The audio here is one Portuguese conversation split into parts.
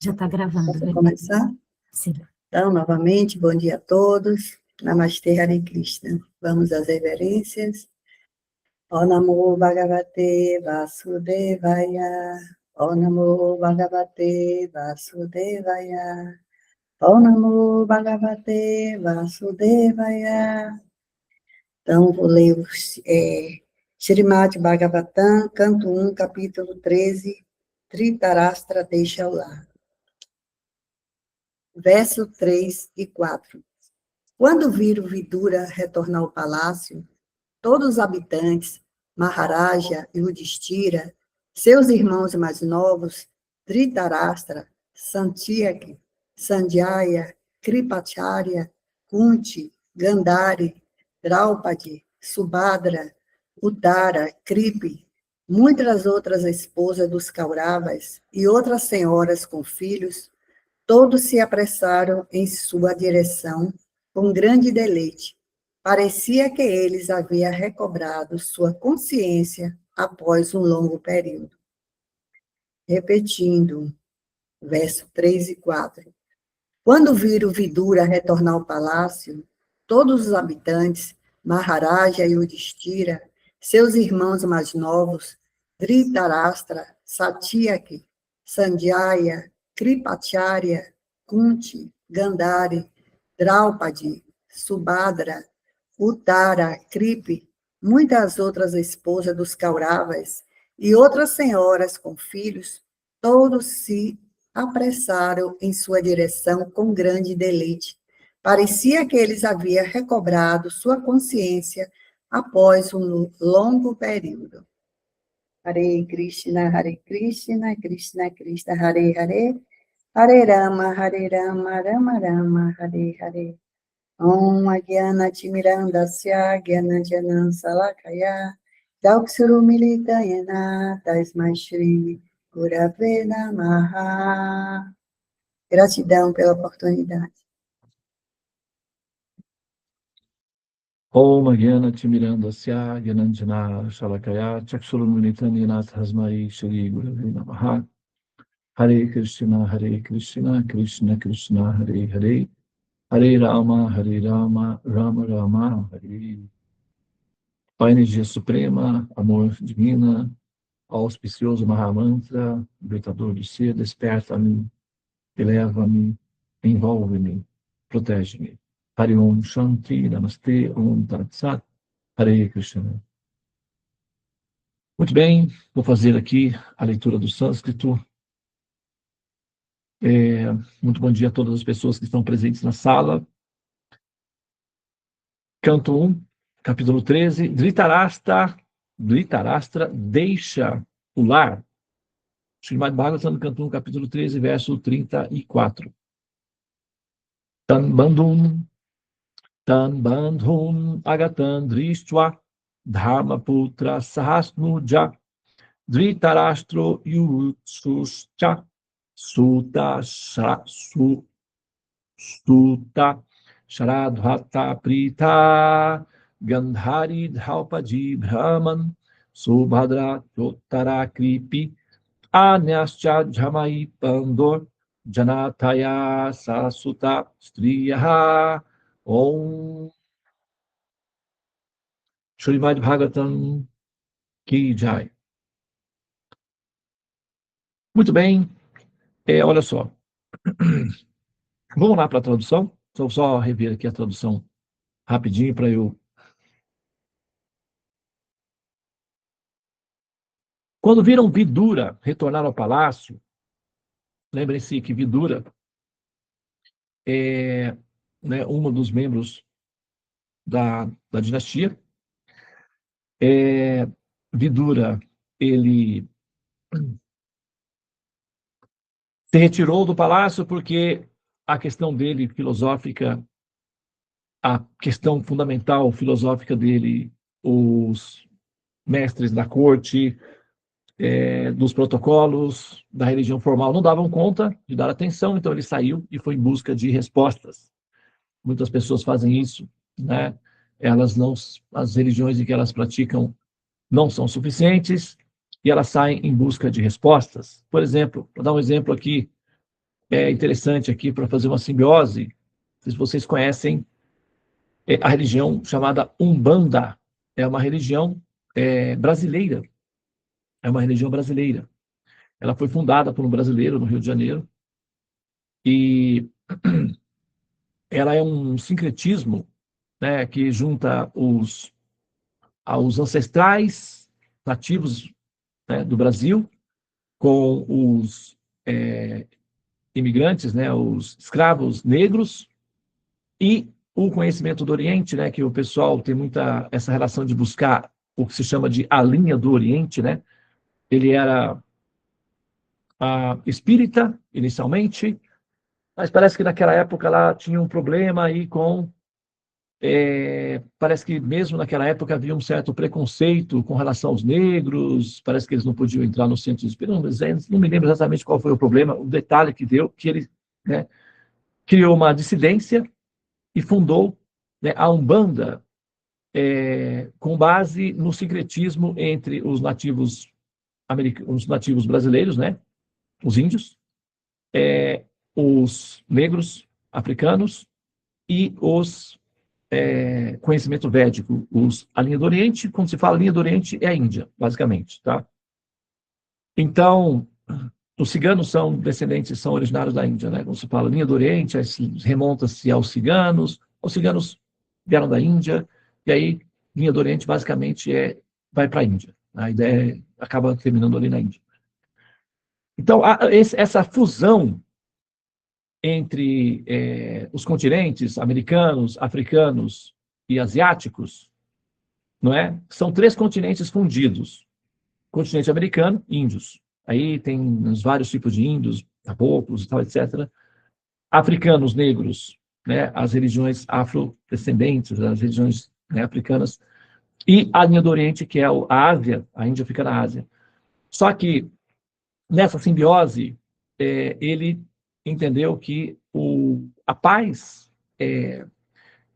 Já está gravando, Posso Verônica. começar? Sim. Então, novamente, bom dia a todos. Namastê, Hare Krishna. Vamos às reverências. Ó Namo Bhagavate Vasudevaya. Ó Namo Bhagavate Vasudevaya. Ó Namo Bhagavate Vasudevaya. Então, vou ler o Srimad Bhagavatam, canto 1, capítulo 13, Dhritarashtra deixa o lar. Verso 3 e 4. Quando viram Vidura retornar ao palácio, todos os habitantes, Maharaja e Yudhishthira, seus irmãos mais novos, Dhritarashtra, Santyaki, Sanjaya, Kripacharya, Kunti, Gandhari, Draupadi, Subhadra, Uttara, Kripi, muitas outras esposas dos Kauravas e outras senhoras com filhos, todos se apressaram em sua direção com grande deleite. Parecia que eles haviam recobrado sua consciência após um longo período. Repetindo, verso 3 e 4. Quando viram Vidura retornar ao palácio, todos os habitantes, Maharaja e Yudhishthira, seus irmãos mais novos, Dhritarashtra, Satyaki, Sanjaya, Kripacharya, Kunti, Gandhari, Draupadi, Subhadra, Uttara, Kripi, muitas outras esposas dos Kauravas e outras senhoras com filhos, todos se apressaram em sua direção com grande deleite. Parecia que eles haviam recobrado sua consciência após um longo período. Hare Krishna, Krishna Krishna, Hare Hare, Hare Rama, Rama Rama, Hare Hare. Om Agyana Timirandasya, Gyana Janan Salakaya, Daukshuru Militayana, Tasmai Shri Gurave Namaha. Gratidão pela oportunidade. Om Agyana Timirandasya, Gyananjana Shalakaya, Chakshurumilitani Nathasmai Shri Gurave Namaha. Hare Krishna, Krishna Krishna, Hare Hare, Hare Rama, Rama Rama, Hare. Pai, energia suprema, amor divina, auspicioso Mahamantra, libertador do ser, desperta-me, eleva-me, envolve-me, protege-me. Hare Om Shanti, Namaste, Om Tat Sat, Hare Krishna. Muito bem, vou fazer aqui a leitura do sânscrito. Muito bom dia a todas as pessoas que estão presentes na sala. Canto 1, capítulo 13, Dhritarashtra deixa o lar. Srimad Bhagavatam, canto 1, capítulo 13, verso 34. Tan bandhum agatan drishtva dharmaputra sahasnuja Dhritarashtra yutsuscha Suta Sharadhata Prita Gandhari Draupadi Brahman Subhadra Yottara Kripi Anyascha Jamai Pandor Janataya Sasuta Striyaha Om Srimad Bhagavatam Ki Jai. Muito bem. Olha só, vamos lá para a tradução. Vou só rever aqui a tradução rapidinho para eu... Quando viram Vidura retornar ao palácio, lembrem-se que Vidura é um dos membros da dinastia. Vidura, ele se retirou do palácio porque a questão dele filosófica, a questão fundamental filosófica dele, os mestres da corte, dos protocolos, da religião formal, não davam conta de dar atenção, então ele saiu e foi em busca de respostas. Muitas pessoas fazem isso, né? As religiões em que elas praticam não são suficientes, e elas saem em busca de respostas. Por exemplo, vou dar um exemplo aqui é interessante aqui para fazer uma simbiose, se vocês conhecem a religião chamada Umbanda. É uma religião brasileira. É uma religião brasileira. Ela foi fundada por um brasileiro no Rio de Janeiro e ela é um sincretismo, né, que junta aos ancestrais nativos, né, do Brasil com os imigrantes, né, os escravos negros e o conhecimento do Oriente, né, que o pessoal tem muita essa relação de buscar o que se chama de a linha do Oriente, né? Ele era espírita inicialmente, mas parece que naquela época lá tinha um problema aí com parece que mesmo naquela época havia um certo preconceito com relação aos negros, parece que eles não podiam entrar no centro espírita, não me lembro exatamente qual foi o problema, o detalhe que deu, que ele, né, criou uma dissidência e fundou, né, a Umbanda, com base no sincretismo entre os nativos os nativos brasileiros, né, os índios, os negros africanos e os conhecimento védico. A linha do Oriente, quando se fala linha do Oriente, é a Índia, basicamente, tá? Então, os ciganos são descendentes, são originários da Índia, né? Quando se fala linha do Oriente, remonta-se aos ciganos. Os ciganos vieram da Índia, e aí, linha do Oriente, basicamente, vai para a Índia. A ideia acaba terminando ali na Índia. Então, essa fusão entre os continentes americanos, africanos e asiáticos, não é? São 3 continentes fundidos. Continente americano, índios. Aí tem os vários tipos de índios, caboclos e tal, etc. Africanos, negros, né? As religiões afrodescendentes, as religiões, né, africanas. E a linha do Oriente, que é a Ásia, a Índia fica na Ásia. Só que, nessa simbiose, ele entendeu que a paz é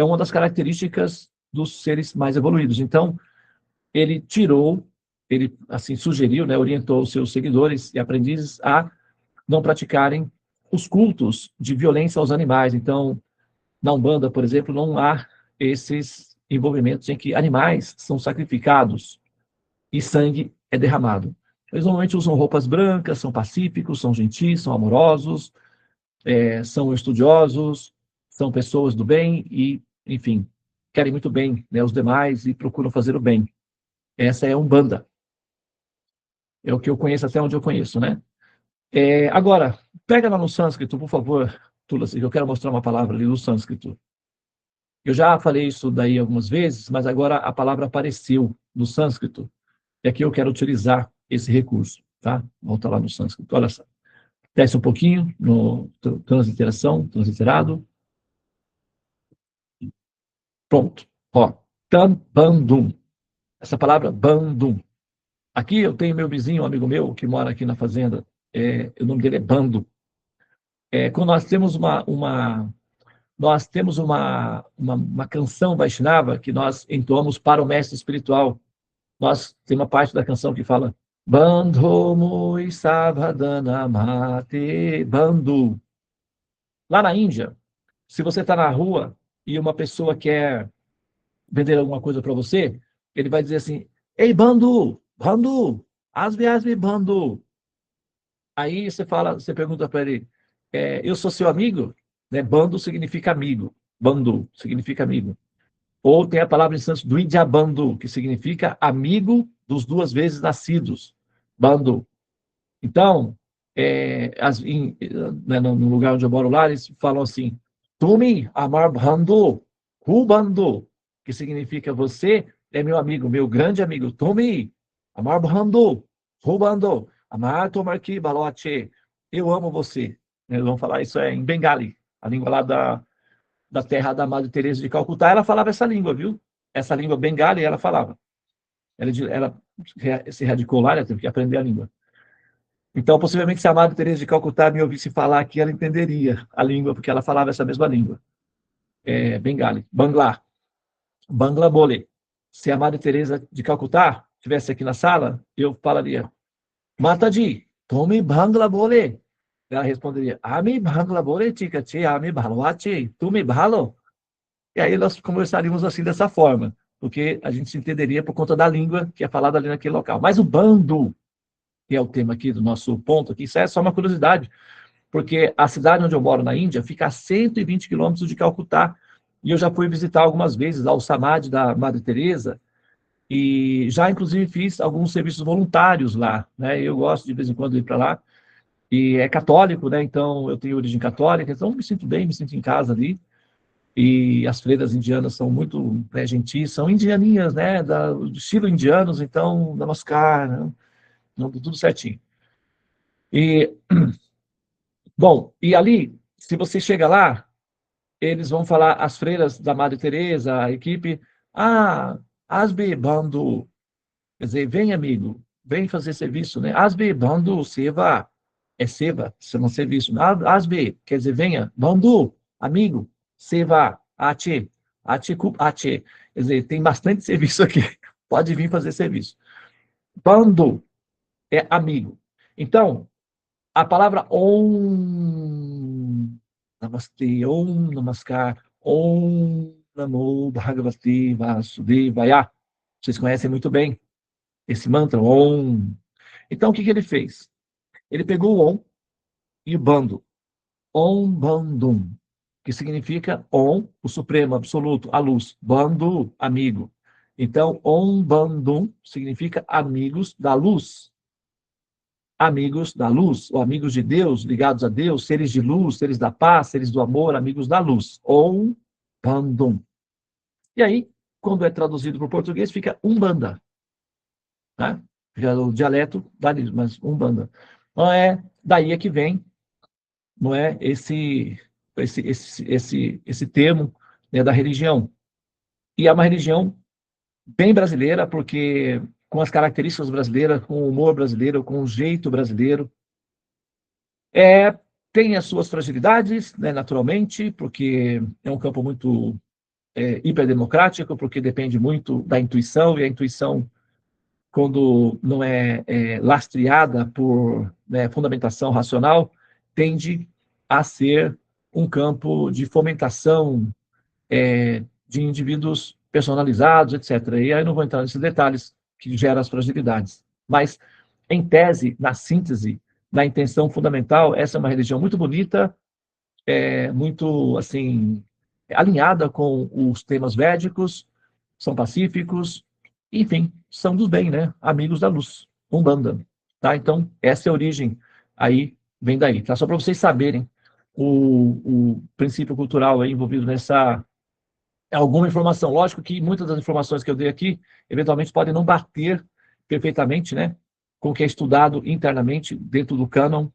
uma das características dos seres mais evoluídos. Então, ele assim sugeriu, né, orientou os seus seguidores e aprendizes a não praticarem os cultos de violência aos animais. Então, na Umbanda, por exemplo, não há esses envolvimentos em que animais são sacrificados e sangue é derramado. Eles normalmente usam roupas brancas, são pacíficos, são gentis, são amorosos, são estudiosos, são pessoas do bem e, enfim, querem muito bem, né, os demais e procuram fazer o bem. Essa é a Umbanda. É o que eu conheço até onde eu conheço, né? Agora, pega lá no sânscrito, por favor, Tulasi, que eu quero mostrar uma palavra ali no sânscrito. Eu já falei isso daí algumas vezes, mas agora a palavra apareceu no sânscrito. E aqui eu quero utilizar esse recurso, tá? Volta lá no sânscrito, olha só. Desce um pouquinho no transliteração, transliterado. Pronto. Ó, bandum. Essa palavra, bandum. Aqui eu tenho meu vizinho, um amigo meu, que mora aqui na fazenda. O nome dele é Bando. Quando nós temos uma canção Vaishnava que nós entoamos para o mestre espiritual. Nós temos uma parte da canção que fala Bandho Mui Savadana Mate Bandhu. Lá na Índia, se você está na rua e uma pessoa quer vender alguma coisa para você, ele vai dizer assim, Ei, Bandhu, Bandhu, Asmi Asmi Bandhu. Aí você pergunta para ele, eu sou seu amigo? Né? Bando significa amigo. Bandu significa amigo. Ou tem a palavra em sânscrito do Idyabandu, que significa amigo dos 2 vezes nascidos. Bandu. Então, no lugar onde eu moro lá, eles falam assim, Tumi amar Bandu, Hu Bandu, que significa você é meu amigo, meu grande amigo. Tumi amar Bandu, Hu Bandu, amar tomar ki balote. Eu amo você. Eles vão falar isso em Bengali, a língua lá da terra da Madre Teresa de Calcutá. Ela falava essa língua, viu? Essa língua Bengali ela falava. Ela se radicou lá, ela teve que aprender a língua. Então, possivelmente, se a Madre Teresa de Calcutá me ouvisse falar aqui, ela entenderia a língua, porque ela falava essa mesma língua. Bengali, Bangla, Bangla Bole. Se a Madre Teresa de Calcutá estivesse aqui na sala, eu falaria, Mataji, tome Bangla Bole. Ela responderia, Ami Bangla Tika Che, Ami Bhaloache, tu me bhalo? E aí nós conversaríamos assim dessa forma, porque a gente se entenderia por conta da língua que é falada ali naquele local. Mas o bando, que é o tema aqui do nosso ponto aqui, isso é só uma curiosidade, porque a cidade onde eu moro na Índia fica a 120 quilômetros de Calcutá, e eu já fui visitar algumas vezes lá o Samadhi da Madre Teresa, e já inclusive fiz alguns serviços voluntários lá, né? Eu gosto de vez em quando ir para lá, e é católico, né? Então eu tenho origem católica, então me sinto bem, me sinto em casa ali. E as freiras indianas são muito, né, gentis, são indianinhas, né, do estilo indianos, então, namaskar, né, tudo certinho. E, bom, e ali, se você chega lá, eles vão falar, as freiras da Madre Teresa, a equipe, Asbe Bando, quer dizer, vem amigo, vem fazer serviço, né, Asbe Bando Seva, Seva, chama serviço, Asbe, quer dizer, venha, Bando, amigo, Seva, Ache, Ache, quer dizer, tem bastante serviço aqui, pode vir fazer serviço. Bando é amigo. Então, a palavra Om, Namastê, Om Namaskar, Om Namo Bhagavate Vasudevaya. Vocês conhecem muito bem esse mantra, Om. Então, o que ele fez? Ele pegou o Om e o Bando, Om Bandum, que significa Om, o Supremo, Absoluto, a luz, Bandu, amigo. Então, Om Bandum significa amigos da luz. Amigos da luz, ou amigos de Deus, ligados a Deus, seres de luz, seres da paz, seres do amor, amigos da luz. Om Bandum. E aí, quando é traduzido para o português, fica Umbanda. Né? Fica o dialeto da mas Umbanda. Então, daí é que vem, não é, esse termo, né, da religião. E é uma religião bem brasileira, porque com as características brasileiras, com o humor brasileiro, com o jeito brasileiro. Tem as suas fragilidades, né, naturalmente, porque é um campo muito hiperdemocrático, porque depende muito da intuição, e a intuição, quando não é lastreada por, né, fundamentação racional, tende a ser um campo de fomentação de indivíduos personalizados, etc. E aí não vou entrar nesses detalhes que geram as fragilidades. Mas, em tese, na síntese, na intenção fundamental, essa é uma religião muito bonita, muito, assim, alinhada com os temas védicos, são pacíficos, enfim, são do bem, né? Amigos da luz, Umbanda, tá? Então, essa é a origem, aí, vem daí, tá? Só para vocês saberem o princípio cultural aí envolvido nessa alguma informação. Lógico que muitas das informações que eu dei aqui, eventualmente, podem não bater perfeitamente, né, com o que é estudado internamente dentro do cânon,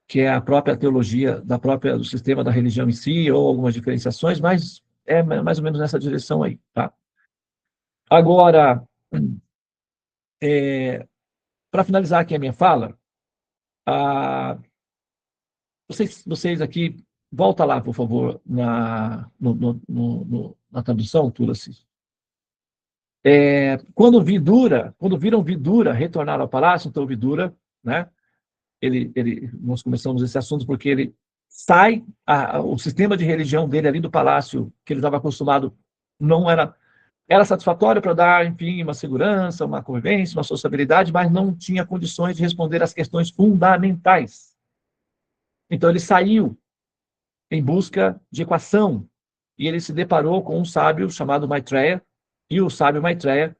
que é a própria teologia do sistema da religião em si, ou algumas diferenciações, mas é mais ou menos nessa direção aí, tá? Agora, para finalizar aqui a minha fala, vocês aqui, volta lá, por favor, na tradução, Tulaci. Quando viram Vidura retornar ao palácio, então Vidura, né, nós começamos esse assunto porque ele sai, o sistema de religião dele ali do palácio, que ele estava acostumado, não era satisfatório para dar, enfim, uma segurança, uma convivência, uma sociabilidade, mas não tinha condições de responder às questões fundamentais. Então ele saiu em busca de equação, e ele se deparou com um sábio chamado Maitreya, e o sábio Maitreya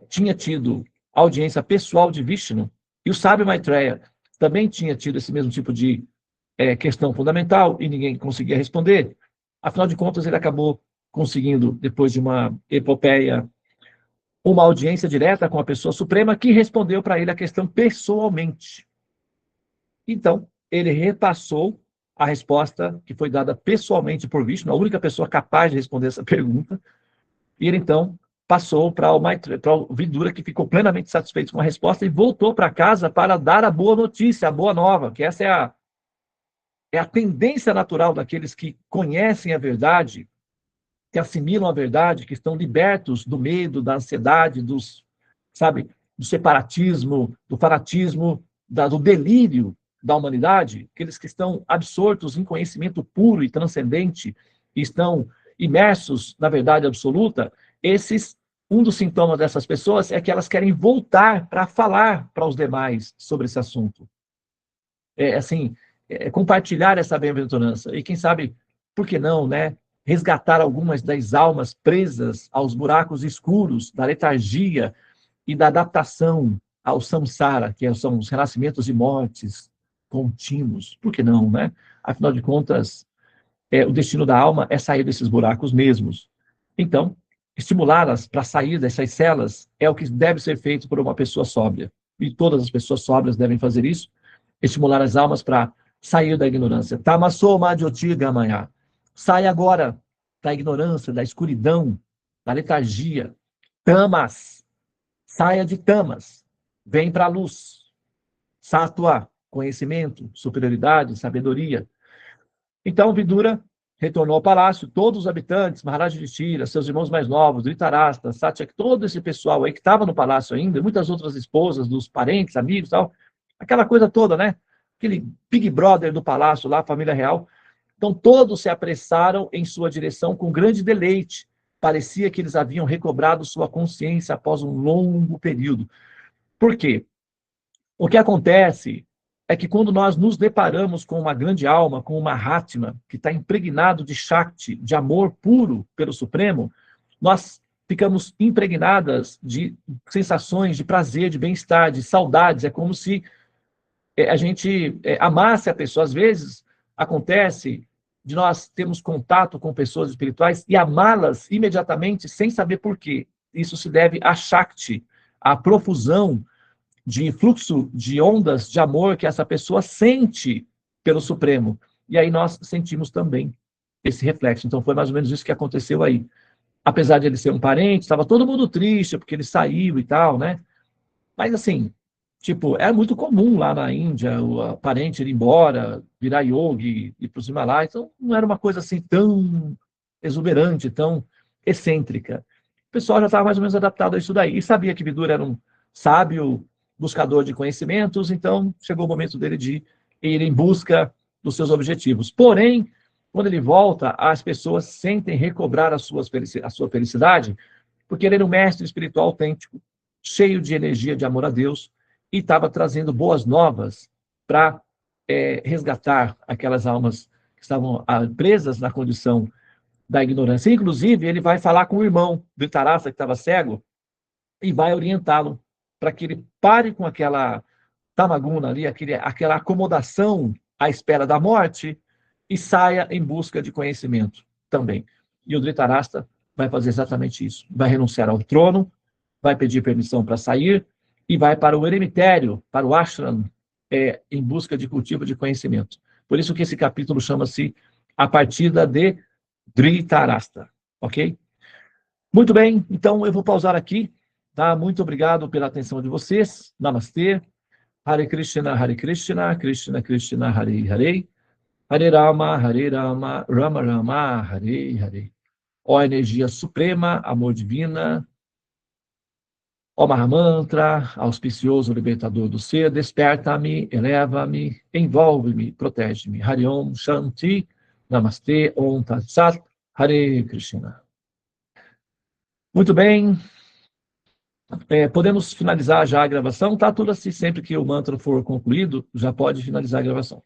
tinha tido audiência pessoal de Vishnu, e o sábio Maitreya também tinha tido esse mesmo tipo de questão fundamental, e ninguém conseguia responder. Afinal de contas, ele acabou conseguindo, depois de uma epopeia, uma audiência direta com a pessoa suprema, que respondeu para ele a questão pessoalmente. Então, ele repassou a resposta que foi dada pessoalmente por Vishnu, a única pessoa capaz de responder essa pergunta, e ele, então, passou para o Vidura, que ficou plenamente satisfeito com a resposta, e voltou para casa para dar a boa notícia, a boa nova, que essa é a tendência natural daqueles que conhecem a verdade, que assimilam a verdade, que estão libertos do medo, da ansiedade, do separatismo, do fanatismo, do delírio da humanidade, aqueles que estão absortos em conhecimento puro e transcendente, e estão imersos na verdade absoluta, um dos sintomas dessas pessoas é que elas querem voltar para falar para os demais sobre esse assunto. Compartilhar essa bem-aventurança. E quem sabe, por que não, né? Resgatar algumas das almas presas aos buracos escuros da letargia e da adaptação ao samsara, que são os renascimentos e mortes contínuos. Por que não, né? Afinal de contas, o destino da alma é sair desses buracos mesmos. Então, estimulá-las para sair dessas celas é o que deve ser feito por uma pessoa sóbria. E todas as pessoas sóbrias devem fazer isso, estimular as almas para sair da ignorância. Tamassou madiotiga amanhã. Sai agora da ignorância, da escuridão, da letargia. Tamas. Saia de tamas. Vem para a luz. Sattva, conhecimento, superioridade, sabedoria. Então, Vidura retornou ao palácio, todos os habitantes, Maharaj Yudhishthira, seus irmãos mais novos, Dhritarashtra, Satyaki, todo esse pessoal aí que estava no palácio ainda, muitas outras esposas, dos parentes, amigos, tal, aquela coisa toda, né? Aquele Big Brother do palácio lá, a família real. Então, todos se apressaram em sua direção com grande deleite. Parecia que eles haviam recobrado sua consciência após um longo período. Por quê? O que acontece é que quando nós nos deparamos com uma grande alma, com uma Mahatma, que está impregnado de Shakti, de amor puro pelo Supremo, nós ficamos impregnadas de sensações de prazer, de bem-estar, de saudades. É como se a gente amasse a pessoa. Às vezes acontece de nós termos contato com pessoas espirituais e amá-las imediatamente sem saber por quê. Isso se deve a Shakti, à profusão de fluxo de ondas de amor que essa pessoa sente pelo Supremo. E aí nós sentimos também esse reflexo. Então foi mais ou menos isso que aconteceu aí. Apesar de ele ser um parente, estava todo mundo triste porque ele saiu e tal, né? Mas assim, tipo, é muito comum lá na Índia o parente ir embora, virar yogi, ir para os Himalaias. Então não era uma coisa assim tão exuberante, tão excêntrica. O pessoal já estava mais ou menos adaptado a isso daí. E sabia que Vidura era um sábio buscador de conhecimentos, então chegou o momento dele de ir em busca dos seus objetivos. Porém, quando ele volta, as pessoas sentem recobrar a sua felicidade, porque ele era um mestre espiritual autêntico, cheio de energia de amor a Deus, e estava trazendo boas novas para resgatar aquelas almas que estavam presas na condição da ignorância. Inclusive, ele vai falar com o irmão do Dhritarashtra, que estava cego, e vai orientá-lo para que ele pare com aquela tamaguna ali, aquela acomodação à espera da morte e saia em busca de conhecimento também. E o Dhritarashtra vai fazer exatamente isso. Vai renunciar ao trono, vai pedir permissão para sair e vai para o eremitério, para o ashram, em busca de cultivo de conhecimento. Por isso que esse capítulo chama-se A Partida de Dhritarashtra, ok? Muito bem, então eu vou pausar aqui. Tá? Muito obrigado pela atenção de vocês. Namastê. Hare Krishna, Krishna Krishna, Hare Hare. Hare Rama, Rama Rama, Hare Hare. Ó energia suprema, amor divina. Ó Mahamantra, auspicioso libertador do ser, desperta-me, eleva-me, envolve-me, protege-me. Hare Om Shanti, Namastê, Om Tat Sat, Hare Krishna. Muito bem. Podemos finalizar já a gravação, tá? Tudo assim, sempre que o mantra for concluído, já pode finalizar a gravação.